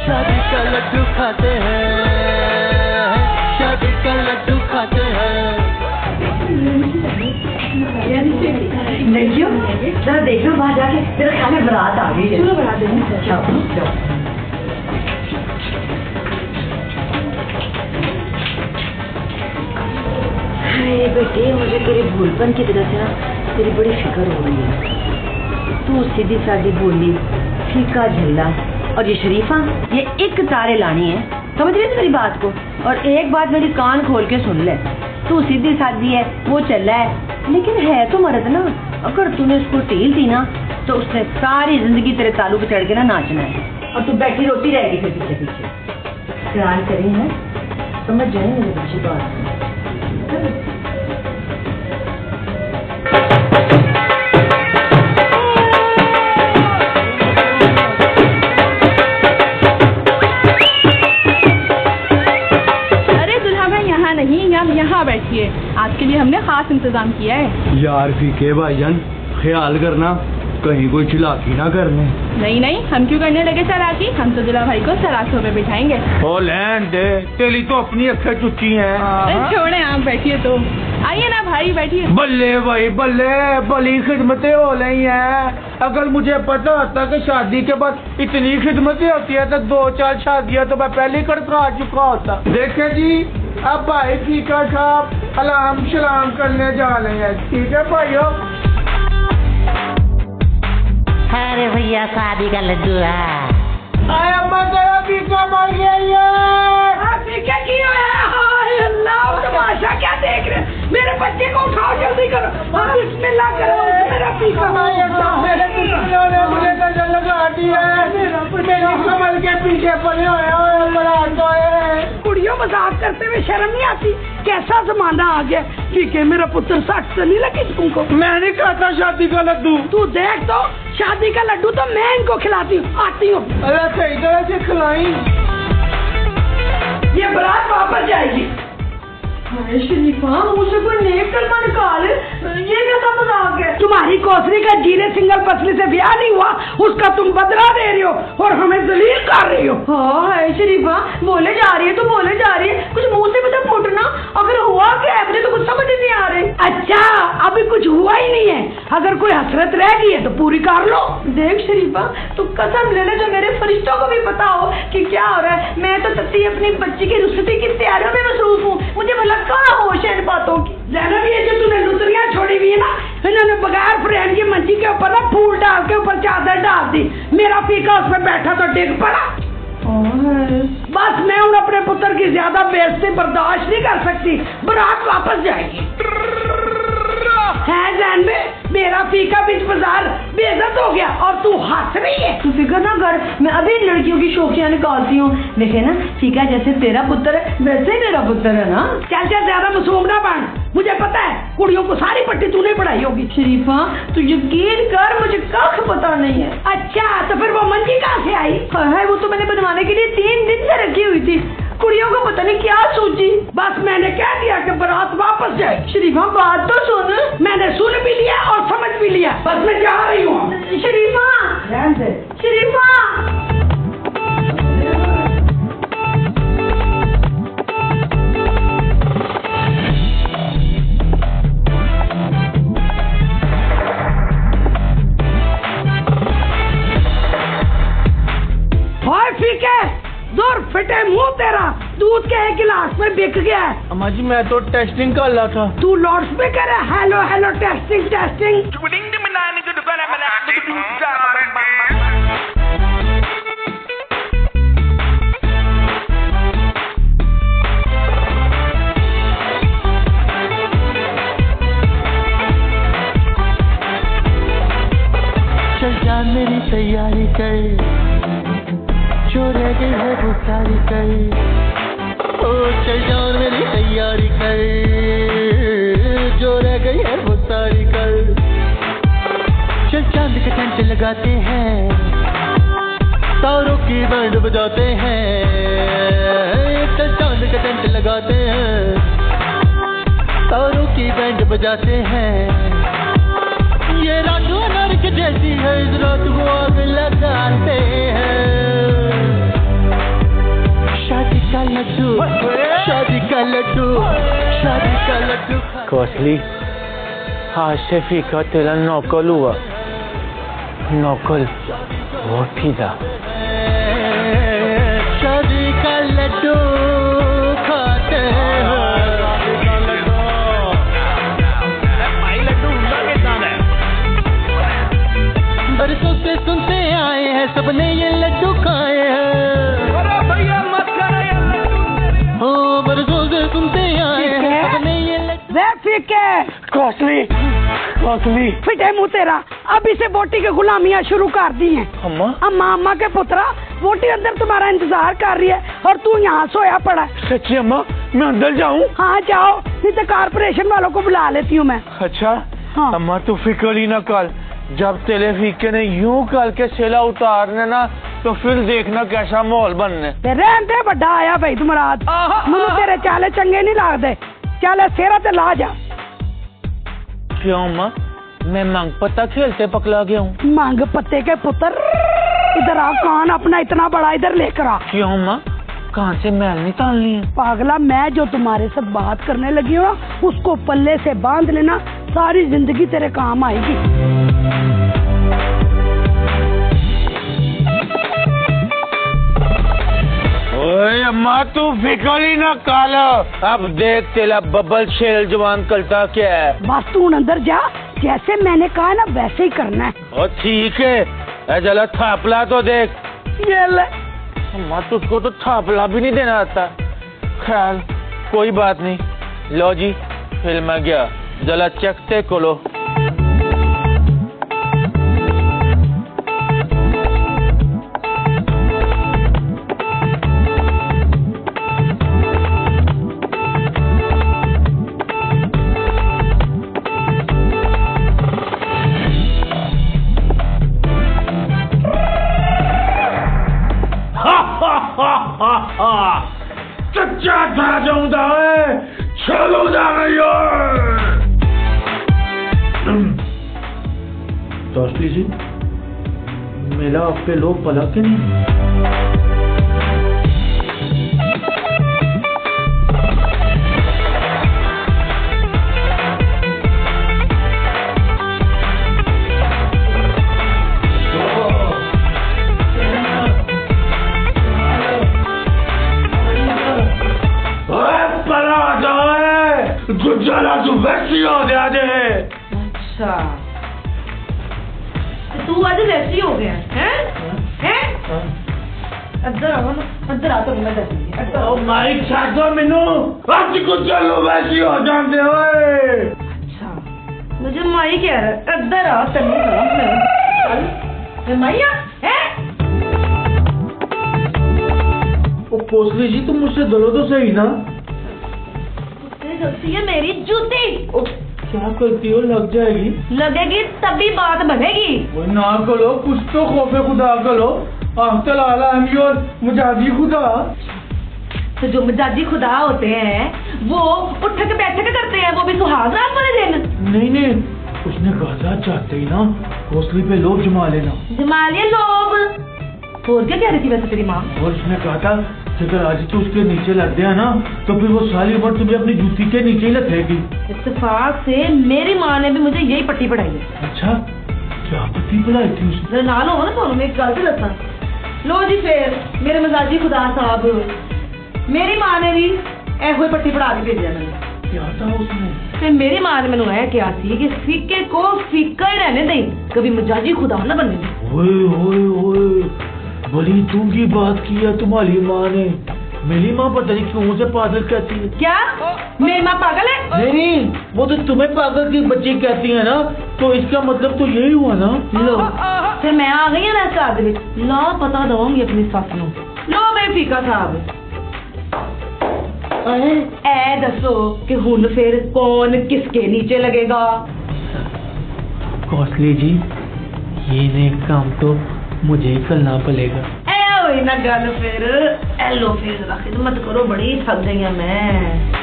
शादी का लड्डू खाते हैं, शादी का लड्डू खाते हैं। लड़कियों जरा देख लो बाहर जाके, मेरे ख्याल में बारात आ गई है। चलो बारात देंगे। बेटे मुझे तेरे भूलपन की तरह से ना तेरी बड़ी फिक्र हो रही है। तू सीधी सादी बोली, फीका झल्ला, और ये शरीफा ये एक तारे लानी है, समझ रही है मेरी बात को? और एक बात मेरी कान खोल के सुन ले, तू सीधी सादी है, वो चला है, लेकिन है तो मर्द ना। अगर तूने उसको टील दी ना तो उसने सारी जिंदगी तेरे तालू पे चढ़ के ना नाचना है, और तू बैठी रोटी रहेगी फिर पीछे पीछे। ख्याल करी है, समझ जाए मेरी बच्ची बात। यहाँ बैठिए, आपके लिए हमने खास इंतजाम किया है। यार फीके भाईजान ख्याल करना कहीं कोई चिल्लाकी ना करने। नहीं नहीं, हम क्यों करने लगे चालाकी, हम तो दुल्हा भाई को सरासों में बिठाएंगे। ओ लैंड दे, तेरी तो अपनी अक्खें चुच्ची हैं। छोड़े आप बैठिए तो, आइए ना भाई बैठिए। बल्ले भाई बल्ले, बड़ी खिदमतें हो रही हैं। अगर मुझे पता होता कि शादी के बाद इतनी खिदमतें होती है तो 2-4 शादियां तो मैं पहले करके आ चुका होता। देखे जी अब भाई फीका साहब सलाम सलाम करने जा रहे हैं, ठीक है भाइयों? अरे भैया शादी का लड्डू है। आया तेरा फीका मर गया ये। फीका क्यों है? हाय अल्लाह, तमाशा क्या देख रहे? मेरे बच्चे को उठाओ, जल्दी करो, बिस्मिल्लाह करो। मेरा फीका मेरे दुश्मनों ने मुझे नजर लगा दी है, मेरी कमल के पीछे पड़े हुए कुड़ियों मजाक करते हुए शर्म नहीं आती? कैसा जमाना आ गया। ठीक है मेरा पुत्र सट तो नहीं लगी तुमको? मैं नहीं खाता शादी का लड्डू। तू देख तो, शादी का लड्डू तो मैं इनको खिलाती हूँ, आती हूँ। अरे सही तरह से खिलाई। ये बारात वापस जाएगी। शरीफा मुझे कोई नेक कलमा निकाल, ये कैसा मजाक है? तुम्हारी कोसरी का जीरे सिंगल पसली से ब्याह नहीं हुआ, उसका तुम बदला दे रही हो और हमें जलील कर रही हो। हाँ शरीफा बोले जा रही है तो बोले जा रही है, कुछ मुंह से बता फूटना। अगर हुआ क्या है मुझे तो कुछ समझ नहीं आ रही। अच्छा अभी कुछ हुआ ही नहीं है, अगर कोई हसरत रह गई है तो पूरी कर लो। देख शरीफा तू कसम ले ले, जो मेरे फरिश्तों को भी पता हो कि क्या हो रहा है। मैं तो तत्ती अपनी बच्ची की रुखसती की तैयारियों में मसरूफ हूँ, मुझे भला कहाँ होश है इन बातों की। ज़ैनब ये जो तूने लुतरियाँ छोड़ी हुई है ना, इन्होंने बगैर फ्रेंड की मंजी के ऊपर ना फूल डाल के ऊपर चादर डाल दी, मेरा फीका उसमें बैठा तो डिग पड़ा। बस मैं उन अपने पुत्र की ज्यादा बेइज्जती बर्दाश्त नहीं कर सकती, बारात वापस जाएगी। है जैन में मेरा फीका बीच बाजार बेइज्जत हो गया और तू हंस रही है। तू फिक्र ना कर, मैं अभी इन लड़कियों की शोखियां निकालती हूँ। देखे ना फीका जैसे तेरा पुत्र है वैसे ही मेरा पुत्र है ना। चल चल ज्यादा मासूम ना बन, मुझे पता है कुड़ियों को सारी पट्टी तूने पढ़ाई होगी। शरीफा तू यकीन कर मुझे कख पता नहीं है। अच्छा तो फिर वो मंजी कहाँ से आई? है वो तो मैंने बनवाने के लिए 3 दिन से रखी हुई थी, कुड़ियों को पता नहीं क्या सूझी। बस मैंने कह दिया कि बारात वापस जाए। शरीफा बात तो सुन। मैंने सुन भी लिया और समझ भी लिया, बस मैं जा रही हूँ। शरीफा शरीफा जोर फिटे मुंह तेरा, दूध के 1 गिलास में बिक गया है। अम्मा जी मैं तो टेस्टिंग कर रहा था। तू लाउड स्पीकर है, हेलो हेलो टेस्टिंग टेस्टिंग। चल जा मेरी तैयारी कर, जो रह गई है वो सारी कर। ओ चल जा मेरी तैयारी कर, जो रह गई है वो सारी कर। चल चांद के टेंट लगाते हैं, तारों की बैंड बजाते हैं। चल चांद के टेंट लगाते हैं, तारों की बैंड बजाते हैं। ये रातों नरक जैसी है, इस रात को आग लगाते हैं। लड्डू, शादी का लड्डू, शादी का लड्डू। कौसली, आज से फीका तेरा नौकल हुआ। नौकल वोट ही था। शादी का लड्डू खाते हैं। बरसों से सुनते आए हैं, सबने ये लड्डू खाए हैं। हो बरसों से सुनते आए हैं, सबने ये लड्डू। वे फीके कौसली, कौसली। फिटे मुंह तेरा, अब इसे बोटी की गुलामियां शुरू कर दी हैं। अम्मा, अम्मा अम्मा के पुत्रा, बोटी अंदर तुम्हारा इंतजार कर रही है और तू यहाँ सोया पड़ा है। सच्ची अम्मा, मैं अंदर जाऊं? हाँ जाओ, नहीं तो कारपोरेशन वालों को बुला लेती हूँ मैं। अच्छा हाँ। अम्मा तू फिक्र ही ना कर, जब तेरे फीके ने यूं करके सेला उतारने ना, तो फिर देखना कैसा माहौल बनने। रहते बड़ा आया भाई तुम्हारा, मुझे तेरे चाले चंगे नहीं लगते। चल सेरा ते ला जा। क्यों अम्मा, मैं मांग पत्ता खेलते पकड़ा गया हूँ। मांग पत्ते के पुत्र, इधर आ, कान अपना इतना बड़ा इधर लेकर आ। क्यों अम्मा, कहाँ से मैल नहीं ताननी है? पागला, मैं जो तुम्हारे साथ बात करने लगी हूँ ना, उसको पल्ले से बांध लेना, सारी जिंदगी तेरे काम आएगी। ओए अम्मा तू फिक्र ही ना कर, अब देख तेरा बबल शेर जवान करता क्या है। बस तू अंदर जा, जैसे मैंने कहा ना वैसे ही करना है। और ठीक है, ऐ जला थापला तो देख। ये ले। अम्मा तुझको तो थापला भी नहीं देना आता। खैर कोई बात नहीं, लो जी फिर मैं गया, जला चखते को लो। सच्चा था जाऊंगा चलो जा रही कौसली जी, मेला आप पे लोग पला के नहीं? जला तू वैसी हो गया जे। अच्छा, तू आज वैसी हो गया है? हैं? अंदर आओ ना, अंदर आ तो मैं दसूंगी। ओ माइक छाड़ दो मेनू, आज को चलो वैसी हो जाते ओए। अच्छा, मुझे माई कह रहा है, अंदर आओ तन्नू चल। मैं माईया हैं? ओ कौसली जी, तुम मुझसे डरो तो सही ना। गलती है मेरी जूती। ओ क्या करती हो, लग जाएगी। लगेगी तभी बात बनेगी। वो ना करो, कुछ तो खौफे खुदा करो। आफ्तर आला और मुजाजी खुदा। तो जो मिजाजी खुदा होते हैं वो उठक बैठक करते हैं, वो भी सुहाग रात वाले दिन। नहीं नहीं, उसने कहा चाहते ही ना कौसली पे लोग जमा लेना। जमा लिए लोग। और क्या कह रही थी वैसे तेरी माँ? और उसने कहा था अगर आज तू उसके नीचे लग गया ना, तो फिर वो सारी उम्र तुझे अपनी जूती के नीचे ही रखेगी। इत्तेफाक से मेरी माँ ने भी मुझे यही पट्टी पढ़ाई है। अच्छा, क्या पट्टी पढ़ाई थी उसने? ना लो ना तो मैं एक गल से दसा। लो जी फिर मेरे मिजाजी खुदा साहब, मेरी माँ ने भी ऐसे पट्टी पढ़ा के भेजा मैंने। क्या था उसने? फिर मेरी माँ ने मैंने क्या सी कि फीके को फीका ही रहने दे, कभी मिजाजी खुदा ना बनने दे। ओए ओए ओए, बड़ी दूंगी बात की है तुम्हारी माँ ने। मेरी माँ पता नहीं क्यों मुझे पागल कहती है। क्या मेरी माँ पागल है? नहीं, वो तो तुम्हें पागल की बच्ची कहती है ना, तो इसका मतलब तो यही हुआ ना। लो फिर मैं आ गई ना घर दे विच, ला पता दूंगी अपनी सस नूं। लो मेरे फीका साहब, ऐ दसो कि हुन फिर कौन किसके नीचे लगेगा? कौसली जी, ये नेक काम तो मुझे ही करना पड़ेगा। ऐ होई ना गल फिर। एलो फिर खिदमत करो, बड़ी थक गई मैं।